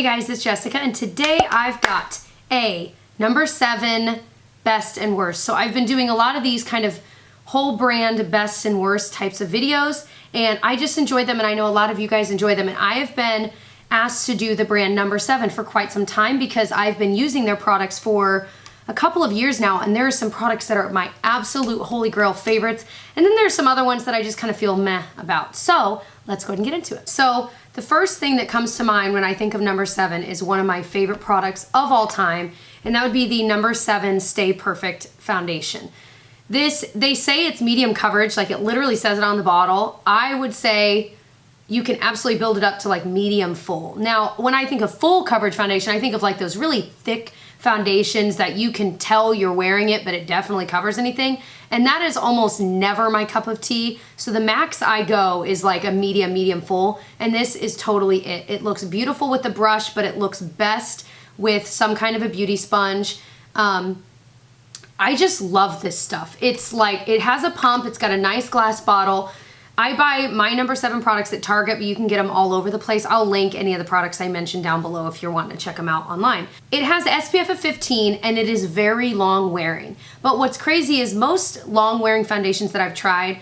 Hey guys, it's Jessica, and today I've got a number 7 best and worst. So I've been doing a lot of these kind of whole brand best and worst types of videos, and I just enjoy them, and I know a lot of you guys enjoy them, and I have been asked to do the brand number 7 for quite some time because I've been using their products for a couple of years now, and there are some products that are my absolute holy grail favorites, and then there's some other ones that I just kind of feel meh about. So let's go ahead and get into it. So the first thing that comes to mind when I think of number 7 is one of my favorite products of all time, and that would be the number 7 Stay Perfect Foundation. This, they say it's medium coverage, like it literally says it on the bottle. I would say you can absolutely build it up to like medium full. Now, when I think of full coverage foundation, I think of like those really thick foundations that you can tell you're wearing it, but it definitely covers anything. And that is almost never my cup of tea. So the max I go is like a medium full, and this is totally it. It looks beautiful with the brush, but it looks best with some kind of a beauty sponge. I just love this stuff. It's like, it has a pump, it's got a nice glass bottle. I buy my number 7 products at Target, but you can get them all over the place. I'll link any of the products I mentioned down below if you're wanting to check them out online. It has SPF of 15 and it is very long wearing. But what's crazy is most long wearing foundations that I've tried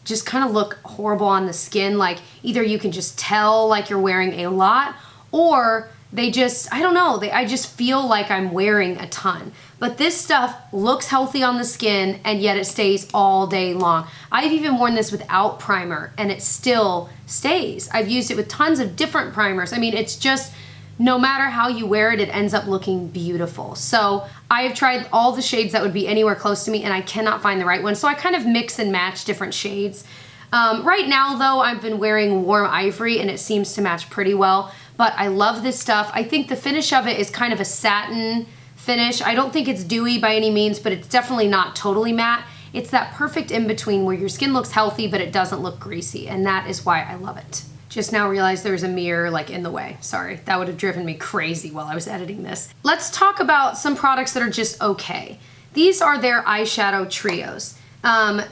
just kind of look horrible on the skin. Like either you can just tell like you're wearing a lot, or they just, I don't know, I just feel like I'm wearing a ton. But this stuff looks healthy on the skin, and yet it stays all day long. I've even worn this without primer and it still stays. I've used it with tons of different primers. I mean, it's just, no matter how you wear it, it ends up looking beautiful. So I have tried all the shades that would be anywhere close to me, and I cannot find the right one. So I kind of mix and match different shades. Right now though, I've been wearing Warm Ivory and it seems to match pretty well, but I love this stuff. I think the finish of it is kind of a satin finish. I don't think it's dewy by any means, but it's definitely not totally matte. It's that perfect in-between where your skin looks healthy, but it doesn't look greasy, and that is why I love it. Just now realized there's a mirror like in the way. Sorry, that would have driven me crazy while I was editing this. Let's talk about some products that are just okay. These are their eyeshadow trios.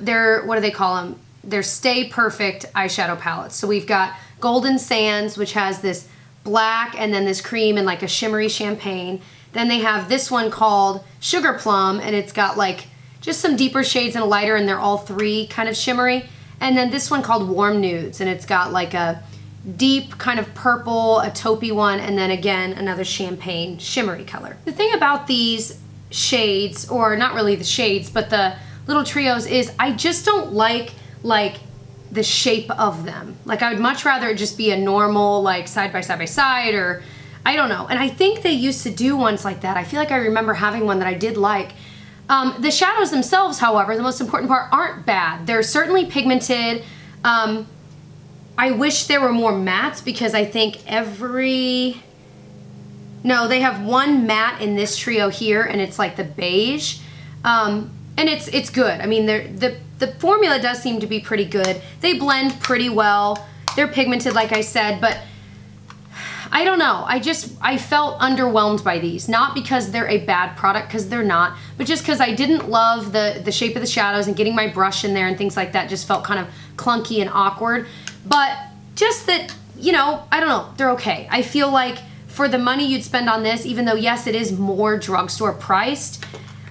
They're, what do they call them? They're Stay Perfect eyeshadow palettes. So we've got Golden Sands, which has this black and then this cream and like a shimmery champagne. Then they have this one called Sugar Plum, and it's got like just some deeper shades and a lighter, and they're all 3 kind of shimmery. And then this one called Warm Nudes, and it's got like a deep kind of purple, a taupey one, and then again another champagne shimmery color. The thing about these shades, or not really the shades, but the little trios, is I just don't like the shape of them. Like I would much rather it just be a normal like side by side, or I don't know. And I think they used to do ones like that. I feel like I remember having one that I did like. The shadows themselves, however, the most important part, aren't bad. They're certainly pigmented. I wish there were more mattes, because I think no, they have one matte in this trio here, and it's like the beige. And it's good. I mean, the formula does seem to be pretty good. They blend pretty well. They're pigmented, like I said, but I don't know. I felt underwhelmed by these. Not because they're a bad product, because they're not, but just because I didn't love the shape of the shadows, and getting my brush in there and things like that just felt kind of clunky and awkward. But just that, you know, I don't know, they're okay. I feel like for the money you'd spend on this, even though yes, it is more drugstore priced,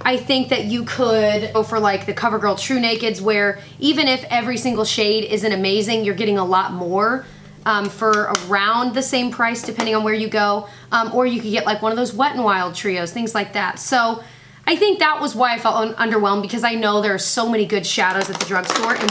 I think that you could go for like the CoverGirl True Nakeds, where even if every single shade isn't amazing, you're getting a lot more for around the same price depending on where you go. Or you could get like one of those Wet n Wild trios, things like that. So I think that was why I felt underwhelmed, because I know there are so many good shadows at the drugstore, and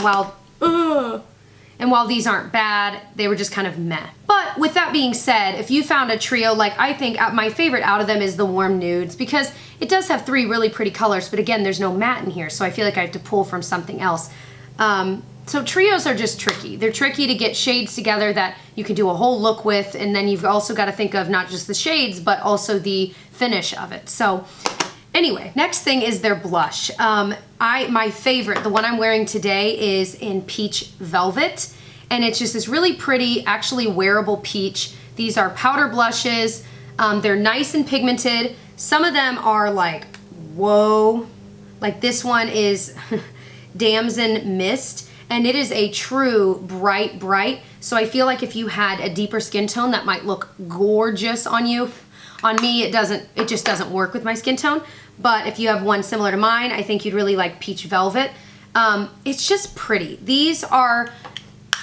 while these aren't bad, they were just kind of meh. But with that being said, if you found a trio, like I think my favorite out of them is the Warm Nudes, because it does have 3 really pretty colors, but again, there's no matte in here, so I feel like I have to pull from something else. So trios are just tricky. They're tricky to get shades together that you can do a whole look with, and then you've also got to think of not just the shades, but also the finish of it. So anyway, next thing is their blush. My favorite, the one I'm wearing today, is in Peach Velvet, and it's just this really pretty, actually wearable peach. These are powder blushes. They're nice and pigmented. Some of them are like, whoa. Like this one is Damson Mist, and it is a true bright So I feel like if you had a deeper skin tone, that might look gorgeous on you. On me, it just doesn't work with my skin tone. But if you have one similar to mine, I think you'd really like Peach Velvet. It's just pretty. These are,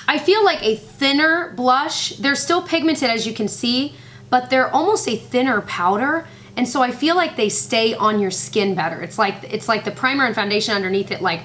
I feel like a thinner blush. They're still pigmented, as you can see, but they're almost a thinner powder. And so I feel like they stay on your skin better. It's like the primer and foundation underneath it like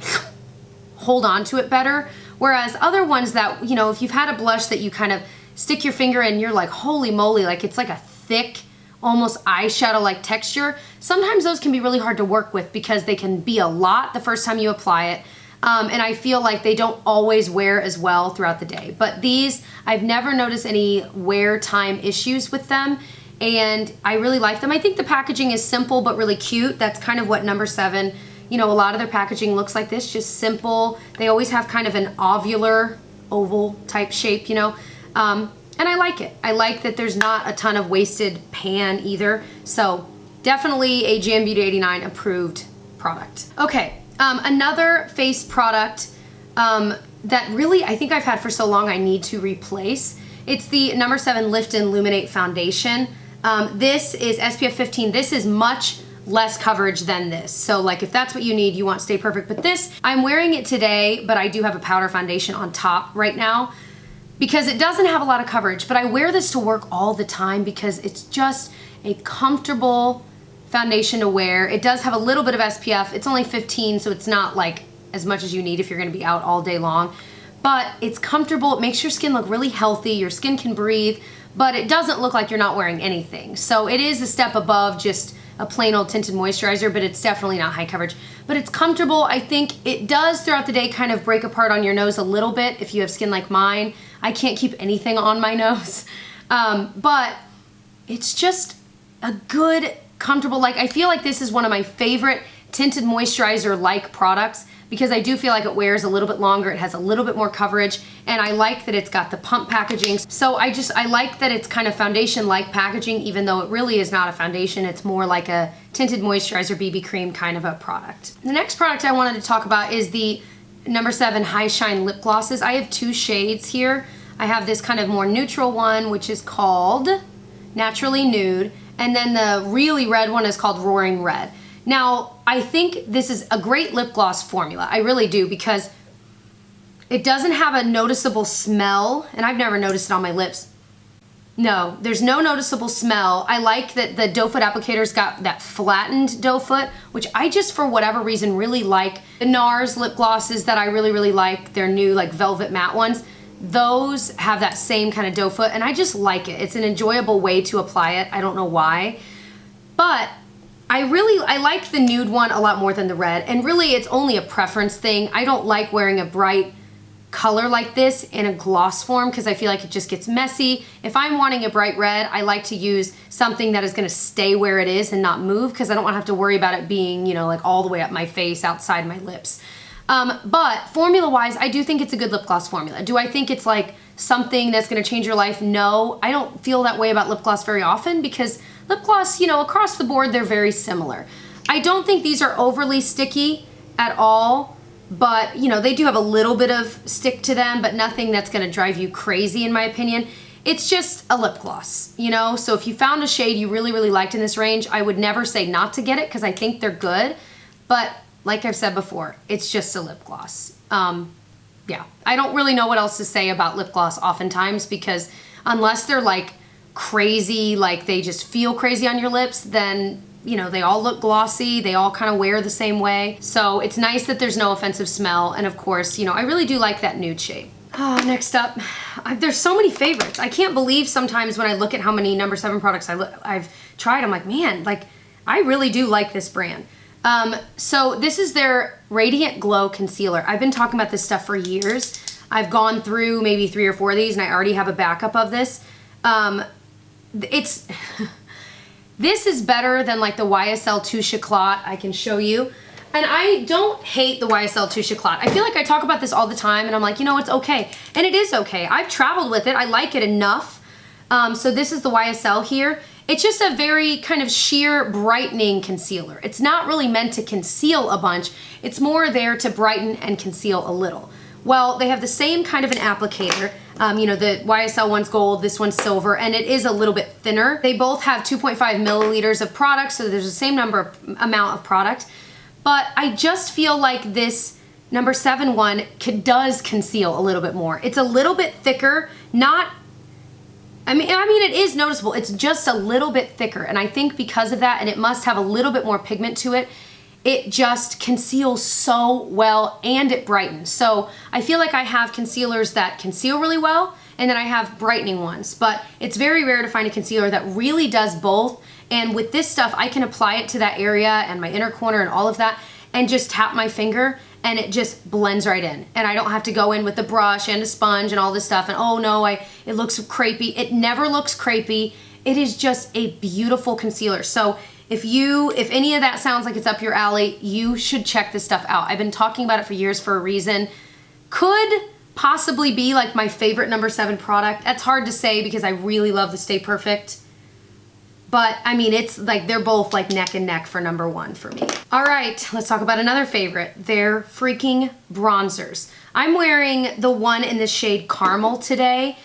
hold on to it better. Whereas other ones that, you know, if you've had a blush that you kind of stick your finger in, you're like, holy moly, like it's like a thick, almost eyeshadow-like texture. Sometimes those can be really hard to work with because they can be a lot the first time you apply it. And I feel like they don't always wear as well throughout the day. But these, I've never noticed any wear time issues with them, and I really like them. I think the packaging is simple but really cute. That's kind of what No7, you know, a lot of their packaging looks like this, just simple. They always have kind of an ovular, oval type shape, you know. And I like it. I like that there's not a ton of wasted pan either. So definitely a Jam Beauty 89 approved product. Okay, another face product that really I think I've had for so long I need to replace. It's the No7 Lift and Luminate Foundation. This is SPF 15. This is much less coverage than this. So like if that's what you need, you want Stay Perfect. But this, I'm wearing it today, but I do have a powder foundation on top right now because it doesn't have a lot of coverage. But I wear this to work all the time because it's just a comfortable foundation to wear. It does have a little bit of SPF. It's only 15, so it's not like as much as you need if you're gonna be out all day long. But it's comfortable. It makes your skin look really healthy. Your skin can breathe, but it doesn't look like you're not wearing anything. So it is a step above just a plain old tinted moisturizer, but it's definitely not high coverage. But it's comfortable. I think it does throughout the day kind of break apart on your nose a little bit if you have skin like mine. I can't keep anything on my nose. But it's just a good, comfortable, like I feel like this is one of my favorite tinted moisturizer-like products because I do feel like it wears a little bit longer, it has a little bit more coverage, and I like that it's got the pump packaging. So I like that it's kind of foundation-like packaging, even though it really is not a foundation, it's more like a tinted moisturizer BB cream kind of a product. The next product I wanted to talk about is the No7 High Shine Lip Glosses. I have two shades here. I have this kind of more neutral one, which is called Naturally Nude, and then the really red one is called Roaring Red. Now, I think this is a great lip gloss formula. I really do, because it doesn't have a noticeable smell, and I've never noticed it on my lips. No, there's no noticeable smell. I like that the doe foot applicator's got that flattened doe foot, which I just, for whatever reason, really like. The NARS lip glosses that I really, really like, their new like velvet matte ones, those have that same kind of doe foot, and I just like it. It's an enjoyable way to apply it. I don't know why, but I like the nude one a lot more than the red, and really it's only a preference thing. I don't like wearing a bright color like this in a gloss form because I feel like it just gets messy. If I'm wanting a bright red, I like to use something that is going to stay where it is and not move because I don't want to have to worry about it being, you know, like all the way up my face, outside my lips. But formula-wise, I do think it's a good lip gloss formula. Do I think it's like something that's going to change your life? No, I don't feel that way about lip gloss very often because lip gloss, you know, across the board, they're very similar. I don't think these are overly sticky at all, but, you know, they do have a little bit of stick to them, but nothing that's going to drive you crazy, in my opinion. It's just a lip gloss, you know? So if you found a shade you really, really liked in this range, I would never say not to get it because I think they're good, but like I've said before, it's just a lip gloss. Yeah, I don't really know what else to say about lip gloss oftentimes because unless they're like crazy, like they just feel crazy on your lips, then, you know, they all look glossy, they all kind of wear the same way. So it's nice that there's no offensive smell, and of course, you know, I really do like that nude shade. Oh, next up, there's so many favorites. I can't believe sometimes when I look at how many No7 products I've tried, I'm like, man, like I really do like this brand. So this is their Radiant Glow Concealer. I've been talking about this stuff for years. I've gone through maybe 3 or 4 of these and I already have a backup of this. This is better than like the YSL Touche Éclat. I can show you. And I don't hate the YSL Touche Éclat. I feel like I talk about this all the time and I'm like, you know, it's okay. And it is okay. I've traveled with it. I like it enough. So this is the YSL here. It's just a very kind of sheer brightening concealer. It's not really meant to conceal a bunch. It's more there to brighten and conceal a little. Well, they have the same kind of an applicator. You know, the YSL one's gold, this one's silver, and it is a little bit thinner. They both have 2.5 milliliters of product, so there's the same amount of product. But I just feel like this number 7 one does conceal a little bit more. It's a little bit thicker, I mean, it is noticeable. It's just a little bit thicker, and I think because of that, and it must have a little bit more pigment to it, it just conceals so well and it brightens. So I feel like I have concealers that conceal really well, and then I have brightening ones, but it's very rare to find a concealer that really does both. And with this stuff, I can apply it to that area and my inner corner and all of that, and just tap my finger, and it just blends right in. And I don't have to go in with the brush and a sponge and all this stuff, and oh no, it looks crepey. It never looks crepey. It is just a beautiful concealer. So if any of that sounds like it's up your alley, you should check this stuff out. I've been talking about it for years for a reason. Could possibly be like my favorite number 7 product. That's hard to say because I really love the Stay Perfect. But I mean, it's like they're both like neck and neck for number 1 for me. All right, let's talk about another favorite. They're freaking bronzers. I'm wearing the one in the shade Caramel today.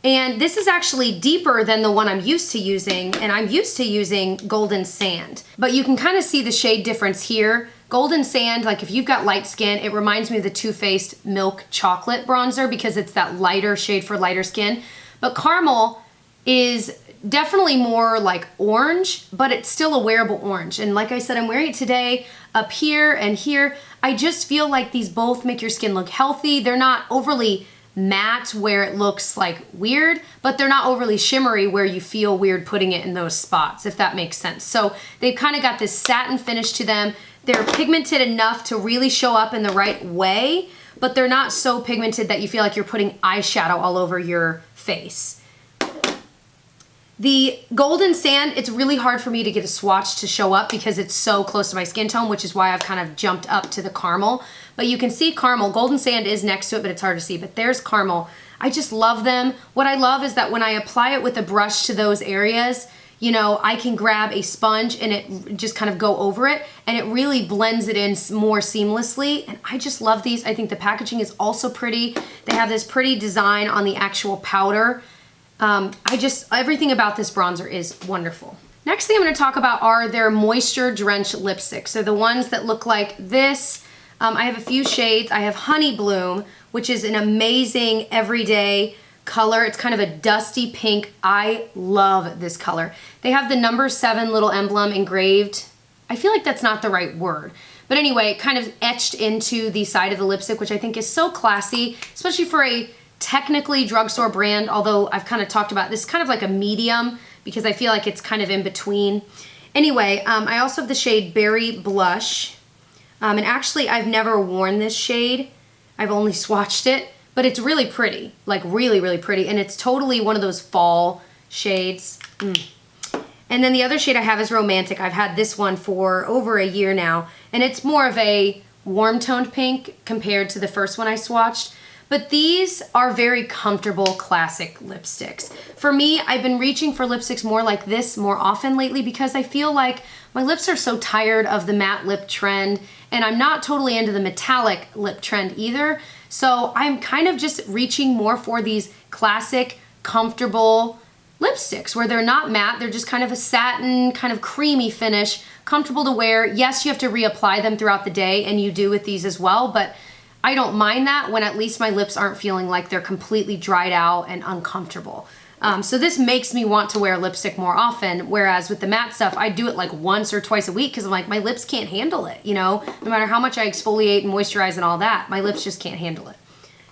And this is actually deeper than the one I'm used to using, and I'm used to using Golden Sand. But you can kind of see the shade difference here. Golden Sand, like if you've got light skin, it reminds me of the Too Faced Milk Chocolate bronzer because it's that lighter shade for lighter skin. But Caramel is definitely more like orange, but it's still a wearable orange. And like I said, I'm wearing it today up here and here. I just feel like these both make your skin look healthy. They're not overly matte where it looks like weird, but they're not overly shimmery where you feel weird putting it in those spots, if that makes sense. So they've kind of got this satin finish to them. They're pigmented enough to really show up in the right way, but they're not so pigmented that you feel like you're putting eyeshadow all over your face. The Golden Sand, it's really hard for me to get a swatch to show up because it's so close to my skin tone, which is why I've kind of jumped up to the Caramel. But you can see Caramel. Golden Sand is next to it, but it's hard to see. But there's Caramel. I just love them. What I love is that when I apply it with a brush to those areas, you know, I can grab a sponge and it just kind of go over it, and it really blends it in more seamlessly. And I just love these. I think the packaging is also pretty. They have this pretty design on the actual powder. Everything about this bronzer is wonderful. Next thing I'm going to talk about are their Moisture Drench lipsticks. So the ones that look like this. I have a few shades. I have Honey Bloom, which is an amazing everyday color. It's kind of a dusty pink. I love this color. They have the number 7 little emblem engraved. I feel like that's not the right word. But anyway, kind of etched into the side of the lipstick, which I think is so classy, especially for a technically drugstore brand, although I've kind of talked about this kind of like a medium because I feel like it's kind of in between. Anyway, I also have the shade Berry Blush. And actually, I've never worn this shade. I've only swatched it, but it's really pretty, like really, really pretty. And it's totally one of those fall shades. And then the other shade I have is Romantic. I've had this one for over a year now, and it's more of a warm toned pink compared to the first one I swatched. But these are very comfortable classic lipsticks. For me, I've been reaching for lipsticks more like this more often lately because I feel like my lips are so tired of the matte lip trend, and I'm not totally into the metallic lip trend either. So I'm kind of just reaching more for these classic, comfortable lipsticks where they're not matte, they're just kind of a satin, kind of creamy finish, comfortable to wear. Yes, you have to reapply them throughout the day, and you do with these as well, but I don't mind that when at least my lips aren't feeling like they're completely dried out and uncomfortable. So this makes me want to wear lipstick more often, whereas with the matte stuff, I do it like once or twice a week because I'm like, my lips can't handle it, you know? No matter how much I exfoliate and moisturize and all that, my lips just can't handle it.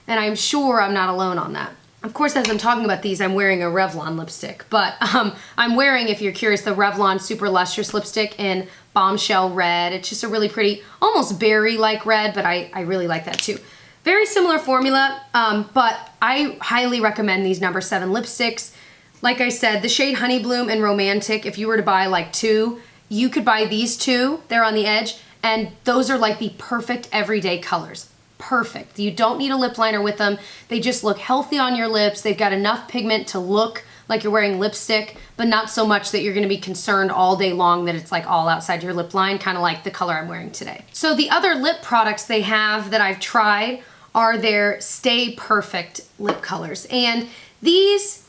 And I'm sure I'm not alone on that. Of course, as I'm talking about these, I'm wearing a Revlon lipstick, but I'm wearing, if you're curious, the Revlon Super Lustrous lipstick in Bombshell Red. It's just a really pretty, almost berry-like red, but I really like that too. Very similar formula, but I highly recommend these number 7 lipsticks. Like I said, the shade Honey Bloom and Romantic, if you were to buy like 2, you could buy these 2. They're on the edge, and those are like the perfect everyday colors. Perfect. You don't need a lip liner with them. They just look healthy on your lips. They've got enough pigment to look like you're wearing lipstick, but not so much that you're going to be concerned all day long that it's like all outside your lip line, kind of like the color I'm wearing today. So the other lip products they have that I've tried are their Stay Perfect lip colors. And these,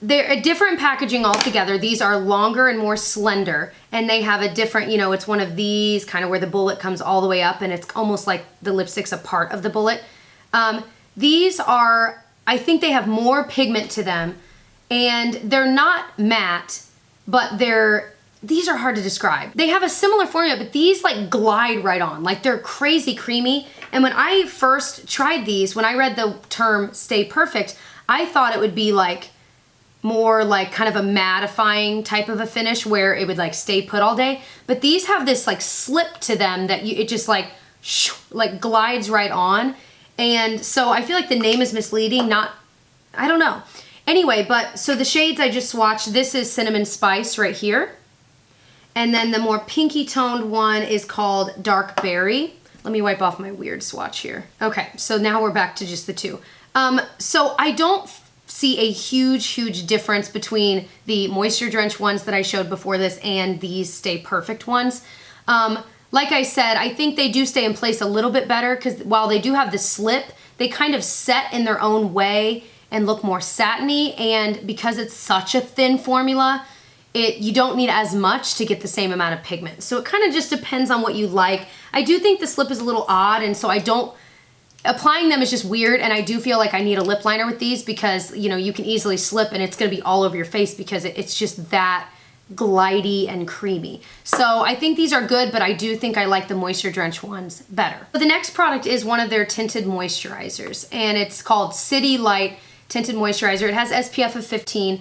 they're a different packaging altogether. These are longer and more slender, and they have a different, you know, it's one of these kind of where the bullet comes all the way up and it's almost like the lipstick's a part of the bullet. These are, I think they have more pigment to them, and they're not matte, but these are hard to describe. They have a similar formula, but these like glide right on, like they're crazy creamy. And when I first tried these, when I read the term Stay Perfect, I thought it would be like more like kind of a mattifying type of a finish where it would like stay put all day. But these have this like slip to them that it just like glides right on. And so I feel like the name is misleading, I don't know. Anyway, but so the shades I just swatched, this is Cinnamon Spice right here. And then the more pinky toned one is called Dark Berry. Let me wipe off my weird swatch here. Okay, so now we're back to just the two. So I don't see a huge difference between the Moisture Drench ones that I showed before this and these Stay Perfect ones. Like I said, I think they do stay in place a little bit better because while they do have the slip, they kind of set in their own way and look more satiny, and because it's such a thin formula, you don't need as much to get the same amount of pigment. So it kind of just depends on what you like. I do think the slip is a little odd, and so applying them is just weird, and I do feel like I need a lip liner with these because, you know, you can easily slip and it's gonna be all over your face because it's just that glidey and creamy. So I think these are good, but I do think I like the Moisture Drench ones better. But the next product is one of their tinted moisturizers, and it's called City Light Tinted Moisturizer. It has SPF of 15.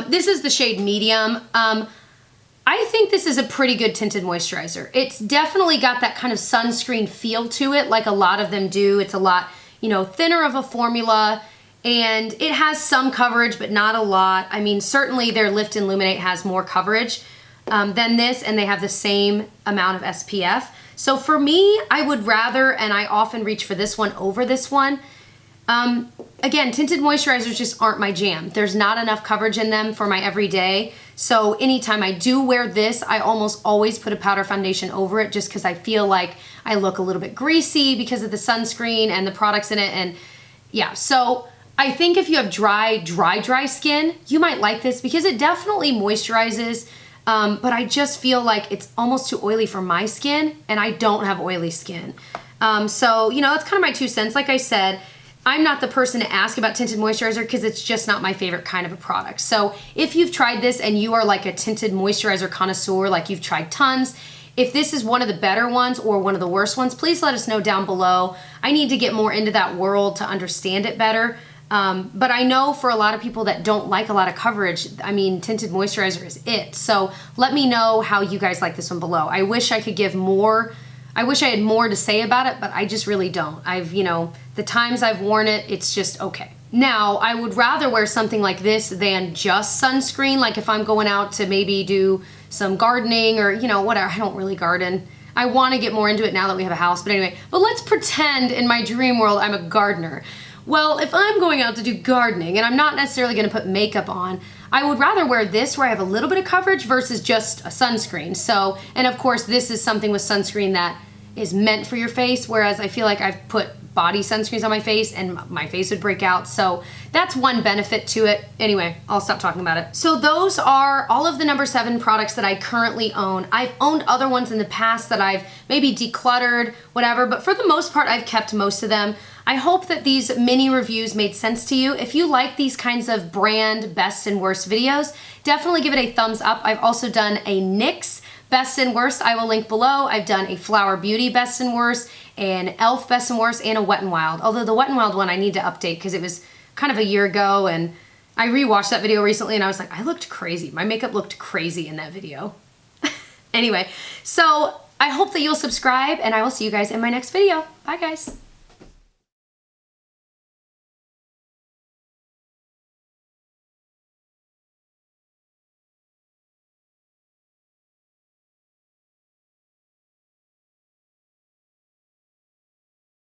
This is the shade Medium. I think this is a pretty good tinted moisturizer. It's definitely got that kind of sunscreen feel to it, like a lot of them do. It's a lot, you know, thinner of a formula, and it has some coverage, but not a lot. I mean, certainly their Lift and Luminate has more coverage than this, and they have the same amount of SPF. So for me, I would rather, and I often reach for this one over this one. Again, tinted moisturizers just aren't my jam. There's not enough coverage in them for my everyday. So anytime I do wear this, I almost always put a powder foundation over it just because I feel like I look a little bit greasy because of the sunscreen and the products in it. And yeah, so I think if you have dry skin, you might like this because it definitely moisturizes. But I just feel like it's almost too oily for my skin, and I don't have oily skin. So, you know, that's kind of my 2 cents. Like I said, I'm not the person to ask about tinted moisturizer because it's just not my favorite kind of a product. So if you've tried this and you are like a tinted moisturizer connoisseur, like you've tried tons, if this is one of the better ones or one of the worst ones, please let us know down below. I need to get more into that world to understand it better. But I know for a lot of people that don't like a lot of coverage, I mean, tinted moisturizer is it. So let me know how you guys like this one below. I wish I could give more. I wish I had more to say about it, but I just really don't. You know, the times I've worn it, it's just okay. Now, I would rather wear something like this than just sunscreen. Like if I'm going out to maybe do some gardening or, you know, whatever. I don't really garden. I want to get more into it now that we have a house. But anyway, but let's pretend in my dream world I'm a gardener. Well, if I'm going out to do gardening and I'm not necessarily going to put makeup on, I would rather wear this where I have a little bit of coverage versus just a sunscreen. So, and of course this is something with sunscreen that is meant for your face, whereas I feel like I've put body sunscreens on my face and my face would break out. So that's one benefit to it. Anyway, I'll stop talking about it. So those are all of the No7 products that I currently own. I've owned other ones in the past that I've maybe decluttered, whatever, but for the most part, I've kept most of them. I hope that these mini reviews made sense to you. If you like these kinds of brand best and worst videos, definitely give it a thumbs up. I've also done a NYX best and worst. I will link below. I've done a Flower Beauty best and worst, an e.l.f. best and worst, and a Wet n Wild. Although the Wet n Wild one I need to update because it was kind of a year ago, and I rewatched that video recently and I was like, I looked crazy. My makeup looked crazy in that video. Anyway, so I hope that you'll subscribe, and I will see you guys in my next video. Bye guys.